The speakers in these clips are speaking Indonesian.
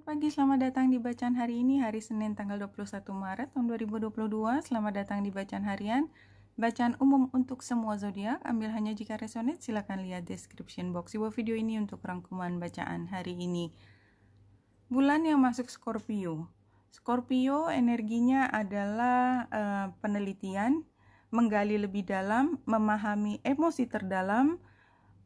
Selamat pagi, selamat datang di bacaan hari ini, hari Senin tanggal 21 Maret tahun 2022. Selamat datang di bacaan harian, bacaan umum untuk semua zodiak. Ambil hanya jika resonate, silakan lihat description box di bawah video ini untuk rangkuman bacaan hari ini. Bulan yang masuk Scorpio. Scorpio energinya adalah penelitian, menggali lebih dalam, memahami emosi terdalam,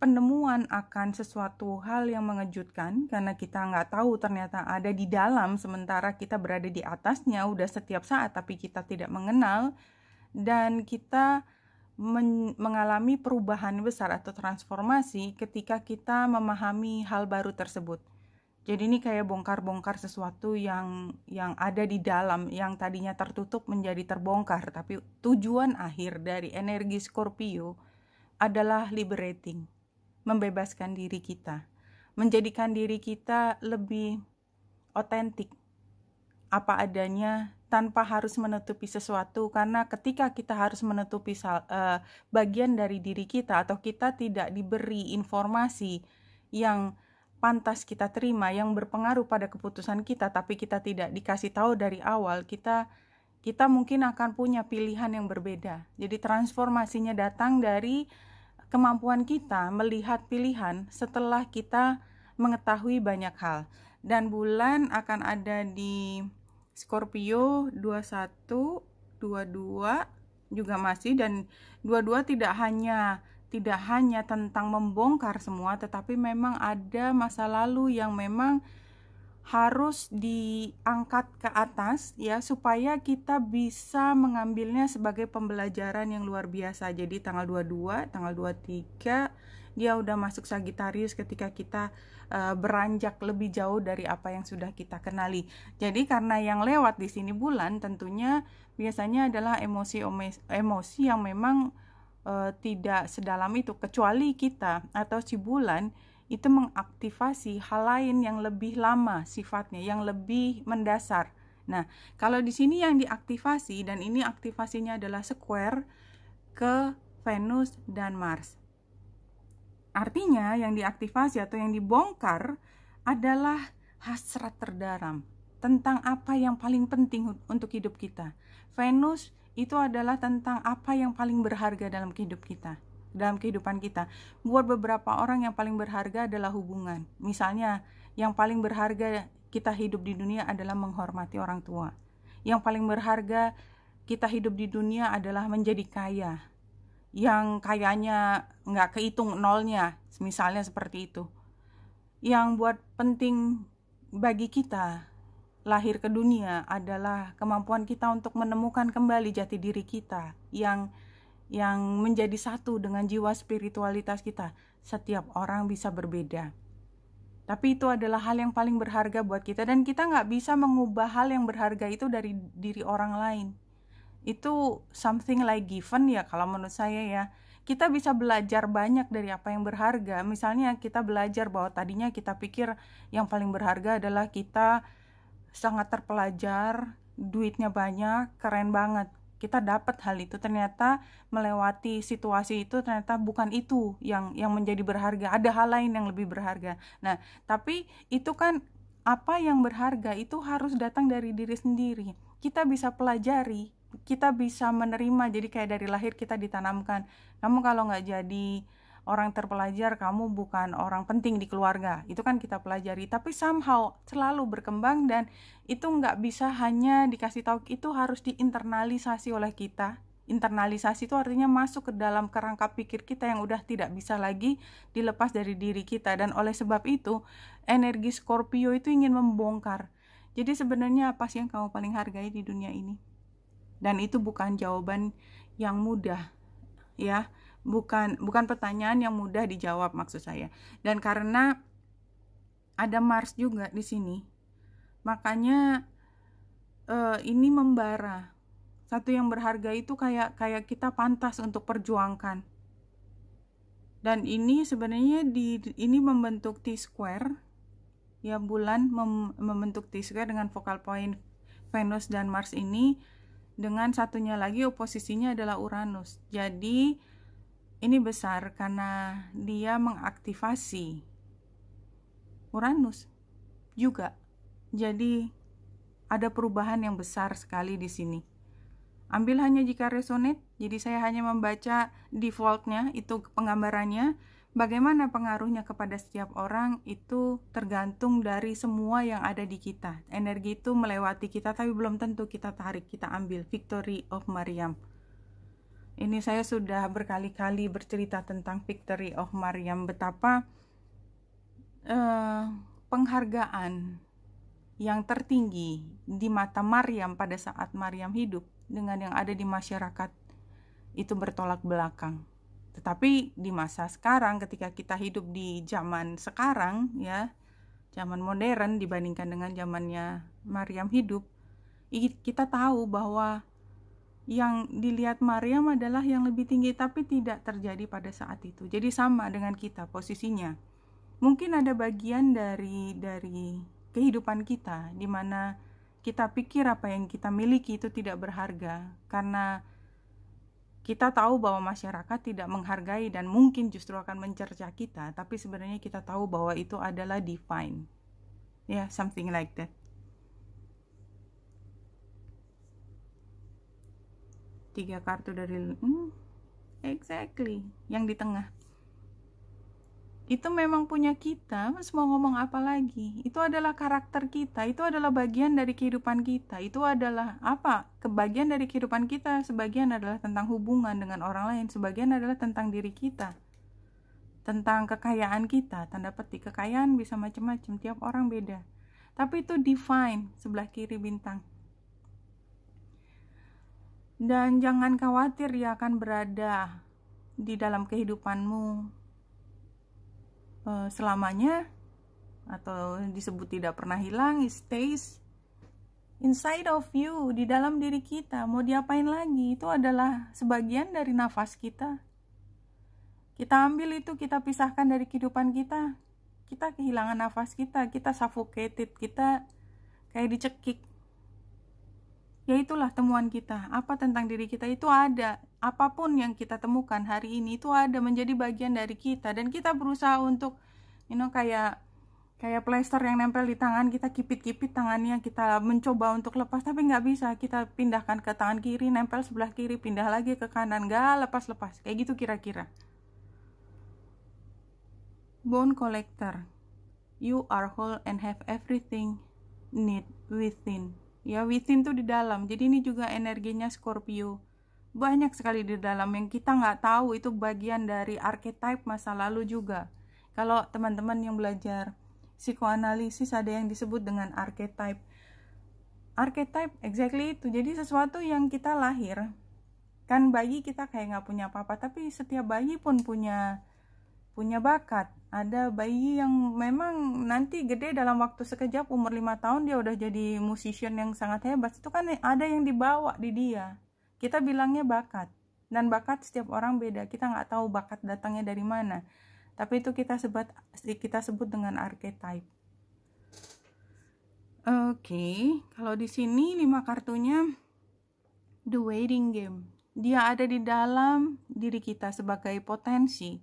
penemuan akan sesuatu hal yang mengejutkan karena kita nggak tahu ternyata ada di dalam sementara kita berada di atasnya udah setiap saat tapi kita tidak mengenal, dan kita mengalami perubahan besar atau transformasi ketika kita memahami hal baru tersebut. Jadi ini kayak bongkar-bongkar sesuatu yang ada di dalam, yang tadinya tertutup menjadi terbongkar. Tapi tujuan akhir dari energi Scorpio adalah liberating, membebaskan diri kita, menjadikan diri kita lebih otentik, apa adanya, tanpa harus menutupi sesuatu. Karena ketika kita harus menutupi bagian dari diri kita, atau kita tidak diberi informasi yang pantas kita terima, yang berpengaruh pada keputusan kita, tapi kita tidak dikasih tahu dari awal, kita mungkin akan punya pilihan yang berbeda. Jadi transformasinya datang dari kemampuan kita melihat pilihan setelah kita mengetahui banyak hal. Dan bulan akan ada di Scorpio 21, 22 juga masih, dan 22 tidak hanya tentang membongkar semua, tetapi memang ada masa lalu yang memang harus diangkat ke atas ya, supaya kita bisa mengambilnya sebagai pembelajaran yang luar biasa. Jadi tanggal 22, tanggal 23 dia udah masuk Sagittarius ketika kita beranjak lebih jauh dari apa yang sudah kita kenali. Jadi karena yang lewat di sini bulan tentunya biasanya adalah emosi yang memang tidak sedalam itu, kecuali kita atau si bulan itu mengaktifasi hal lain yang lebih lama sifatnya, yang lebih mendasar. Nah, kalau di sini yang diaktifasi, dan ini aktivasinya adalah square ke Venus dan Mars. Artinya yang diaktifasi atau yang dibongkar adalah hasrat terdalam tentang apa yang paling penting untuk hidup kita. Venus itu adalah tentang apa yang paling berharga dalam kehidupan kita. Buat beberapa orang yang paling berharga adalah hubungan. Misalnya, yang paling berharga kita hidup di dunia adalah menghormati orang tua. Yang paling berharga kita hidup di dunia adalah menjadi kaya. Yang kayanya nggak kehitung nolnya, misalnya seperti itu. Yang buat penting bagi kita lahir ke dunia adalah kemampuan kita untuk menemukan kembali jati diri kita yang menjadi satu dengan jiwa spiritualitas kita. Setiap orang bisa berbeda, tapi itu adalah hal yang paling berharga buat kita, dan kita nggak bisa mengubah hal yang berharga itu dari diri orang lain. Itu something like given ya, kalau menurut saya ya. Kita bisa belajar banyak dari apa yang berharga. Misalnya kita belajar bahwa tadinya kita pikir yang paling berharga adalah kita sangat terpelajar, duitnya banyak, keren banget. Kita dapat hal itu, ternyata melewati situasi itu ternyata bukan itu yang menjadi berharga. Ada hal lain yang lebih berharga. Nah, tapi itu kan apa yang berharga itu harus datang dari diri sendiri. Kita bisa pelajari, kita bisa menerima. Jadi kayak dari lahir kita ditanamkan, kamu kalau nggak jadi orang terpelajar, kamu bukan orang penting di keluarga. Itu kan kita pelajari, tapi somehow selalu berkembang, dan itu nggak bisa hanya dikasih tahu, itu harus diinternalisasi oleh kita. Internalisasi itu artinya masuk ke dalam kerangka pikir kita yang udah tidak bisa lagi dilepas dari diri kita. Dan oleh sebab itu, energi Scorpio itu ingin membongkar. Jadi sebenarnya apa sih yang kamu paling hargai di dunia ini? Dan itu bukan jawaban yang mudah, ya. Bukan pertanyaan yang mudah dijawab maksud saya. Dan karena ada Mars juga di sini, makanya ini membara. Satu yang berharga itu kayak kita pantas untuk perjuangkan. Dan ini sebenarnya ini membentuk T-square. Ya, bulan membentuk T-square dengan focal point Venus dan Mars ini, dengan satunya lagi oposisinya adalah Uranus. Jadi ini besar karena dia mengaktifasi Uranus juga. Jadi ada perubahan yang besar sekali di sini. Ambil hanya jika resonate, jadi saya hanya membaca defaultnya, itu penggambarannya. Bagaimana pengaruhnya kepada setiap orang itu tergantung dari semua yang ada di kita. Energi itu melewati kita, tapi belum tentu kita tarik, kita ambil. Victory of Mariam. Ini saya sudah berkali-kali bercerita tentang Victory of Mariam, betapa penghargaan yang tertinggi di mata Mariam pada saat Mariam hidup dengan yang ada di masyarakat itu bertolak belakang. Tetapi di masa sekarang, ketika kita hidup di zaman sekarang, ya, zaman modern dibandingkan dengan zamannya Mariam hidup, kita tahu bahwa yang dilihat Mariam adalah yang lebih tinggi, tapi tidak terjadi pada saat itu. Jadi sama dengan kita posisinya. Mungkin ada bagian dari kehidupan kita di mana kita pikir apa yang kita miliki itu tidak berharga karena kita tahu bahwa masyarakat tidak menghargai dan mungkin justru akan mencerca kita, tapi sebenarnya kita tahu bahwa itu adalah divine. Ya, something like that. 3 kartu dari exactly yang di tengah. Itu memang punya kita, mas mau ngomong apa lagi? Itu adalah karakter kita, itu adalah bagian dari kehidupan kita. Itu adalah apa? Kebagian dari kehidupan kita, sebagian adalah tentang hubungan dengan orang lain, sebagian adalah tentang diri kita. Tentang kekayaan kita, tanda petik, kekayaan bisa macam-macam, tiap orang beda. Tapi itu divine, sebelah kiri bintang. Dan jangan khawatir dia akan berada di dalam kehidupanmu selamanya, atau disebut tidak pernah hilang. It stays inside of you, di dalam diri kita. Mau diapain lagi? Itu adalah sebagian dari nafas kita. Kita ambil itu, kita pisahkan dari kehidupan kita. Kita kehilangan nafas kita suffocated, kita kayak dicekik. Ya itulah temuan kita. Apa tentang diri kita itu ada. Apapun yang kita temukan hari ini itu ada, menjadi bagian dari kita. Dan kita berusaha untuk kayak plester yang nempel di tangan, kita kipit-kipit tangannya, kita mencoba untuk lepas, tapi nggak bisa. Kita pindahkan ke tangan kiri, nempel sebelah kiri, pindah lagi ke kanan, nggak lepas-lepas. Kayak gitu kira-kira. Bone collector. You are whole and have everything need within. Ya, within tuh di dalam. Jadi ini juga energinya Scorpio. Banyak sekali di dalam yang kita nggak tahu, itu bagian dari archetype masa lalu juga. Kalau teman-teman yang belajar psikoanalisis ada yang disebut dengan archetype. Archetype exactly itu. Jadi sesuatu yang kita lahir. Kan bayi kita kayak nggak punya apa-apa, tapi setiap bayi pun punya bakat. Ada bayi yang memang nanti gede dalam waktu sekejap, umur 5 tahun dia udah jadi musician yang sangat hebat. Itu kan ada yang dibawa di dia. Kita bilangnya bakat. Dan bakat setiap orang beda. Kita nggak tahu bakat datangnya dari mana. Tapi itu kita sebut dengan archetype. Oke, kalau di sini 5 kartunya the waiting game. Dia ada di dalam diri kita sebagai potensi.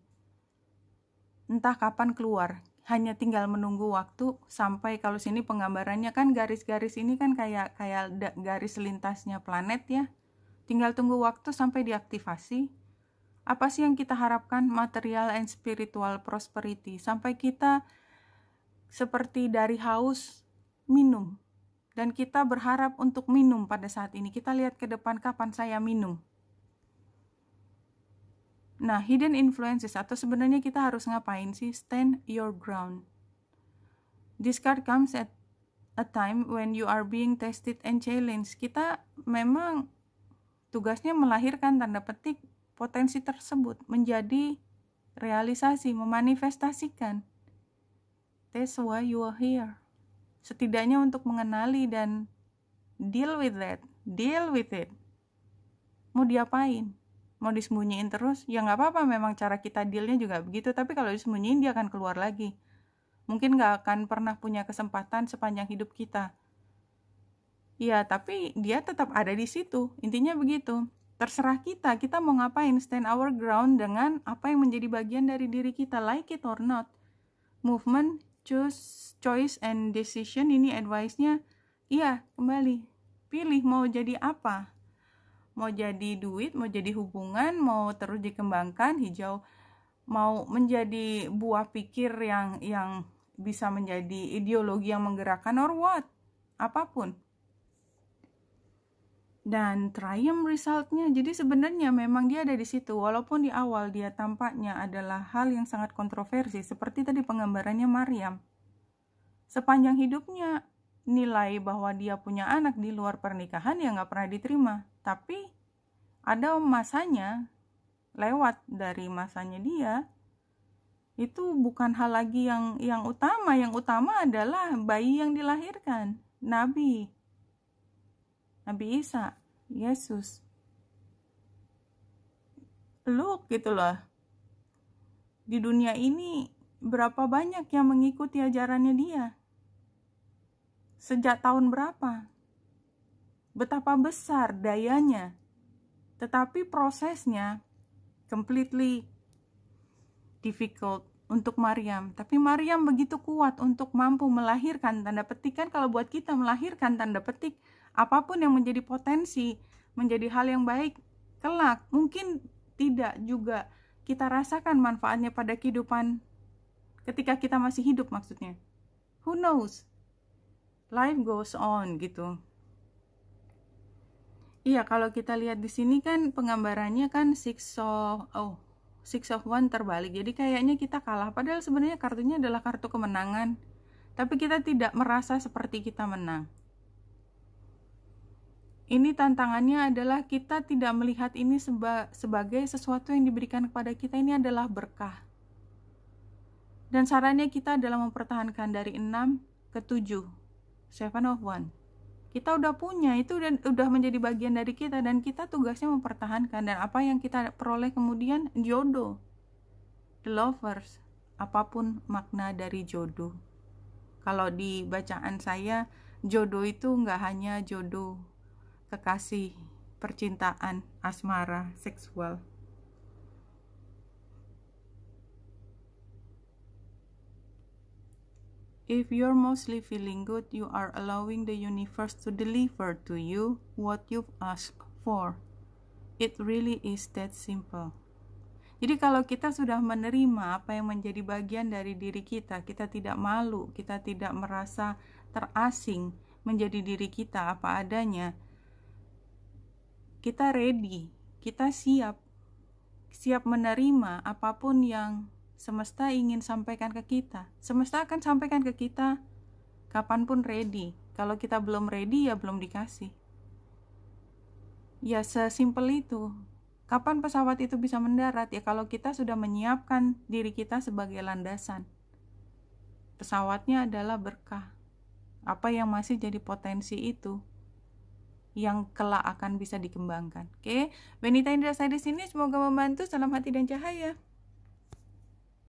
Entah kapan keluar, hanya tinggal menunggu waktu sampai, kalau sini penggambarannya kan garis-garis ini kan kayak garis lintasnya planet ya. Tinggal tunggu waktu sampai diaktifasi. Apa sih yang kita harapkan? Material and spiritual prosperity. Sampai kita seperti dari haus minum. Dan kita berharap untuk minum pada saat ini. Kita lihat ke depan, kapan saya minum. Nah, hidden influences, atau sebenarnya kita harus ngapain sih? Stand your ground. This card comes at a time when you are being tested and challenged. Kita memang tugasnya melahirkan, tanda petik, potensi tersebut menjadi realisasi, memanifestasikan. That's why you are here. Setidaknya untuk mengenali dan deal with that. Deal with it. Mau diapain? Mau disembunyiin terus? Ya nggak apa-apa, memang cara kita dealnya juga begitu. Tapi kalau disembunyiin dia akan keluar lagi. Mungkin nggak akan pernah punya kesempatan sepanjang hidup kita. Ya, tapi dia tetap ada di situ. Intinya begitu. Terserah kita mau ngapain. Stand our ground dengan apa yang menjadi bagian dari diri kita. Like it or not. Movement, choice and decision, ini advice-nya, iya kembali, pilih mau jadi apa, mau jadi duit, mau jadi hubungan, mau terus dikembangkan, hijau, mau menjadi buah pikir yang bisa menjadi ideologi yang menggerakkan, or what, apapun. Dan triumph resultnya, jadi sebenarnya memang dia ada di situ, walaupun di awal dia tampaknya adalah hal yang sangat kontroversi, seperti tadi penggambarannya Maryam. Sepanjang hidupnya nilai bahwa dia punya anak di luar pernikahan ya nggak pernah diterima, tapi ada masanya, lewat dari masanya dia, itu bukan hal lagi yang utama. Yang utama adalah bayi yang dilahirkan, Nabi Isa, Yesus. Look gitu loh, di dunia ini berapa banyak yang mengikuti ajarannya dia, sejak tahun berapa, betapa besar dayanya, tetapi prosesnya completely difficult untuk Maryam. Tapi Maryam begitu kuat untuk mampu melahirkan, tanda petik kan, kalau buat kita melahirkan tanda petik, apapun yang menjadi potensi, menjadi hal yang baik kelak, mungkin tidak juga kita rasakan manfaatnya pada kehidupan ketika kita masih hidup, maksudnya. Who knows? Life goes on gitu. Iya, kalau kita lihat di sini kan penggambarannya kan six of one terbalik. Jadi kayaknya kita kalah, padahal sebenarnya kartunya adalah kartu kemenangan. Tapi kita tidak merasa seperti kita menang. Ini tantangannya adalah kita tidak melihat ini sebagai sesuatu yang diberikan kepada kita. Ini adalah berkah. Dan sarannya kita adalah mempertahankan dari 6 ke 7. 7 of one. Kita udah punya itu dan udah menjadi bagian dari kita, dan kita tugasnya mempertahankan. Dan apa yang kita peroleh kemudian, jodoh, the lovers, apapun makna dari jodoh. Kalau di bacaan saya, jodoh itu nggak hanya jodoh kekasih, percintaan, asmara, seksual. If you're mostly feeling good, you are allowing the universe to deliver to you what you've asked for. It really is that simple. Jadi kalau kita sudah menerima apa yang menjadi bagian dari diri kita, kita tidak malu, kita tidak merasa terasing menjadi diri kita apa adanya, kita ready, kita siap menerima apapun yang semesta ingin sampaikan ke kita. Semesta akan sampaikan ke kita kapanpun ready. Kalau kita belum ready, ya belum dikasih. Ya sesimpel itu. Kapan pesawat itu bisa mendarat? Ya kalau kita sudah menyiapkan diri kita sebagai landasan. Pesawatnya adalah berkah. Apa yang masih jadi potensi itu yang kelak akan bisa dikembangkan. Oke, Benita Indra saya di sini, semoga membantu. Salam hati dan cahaya.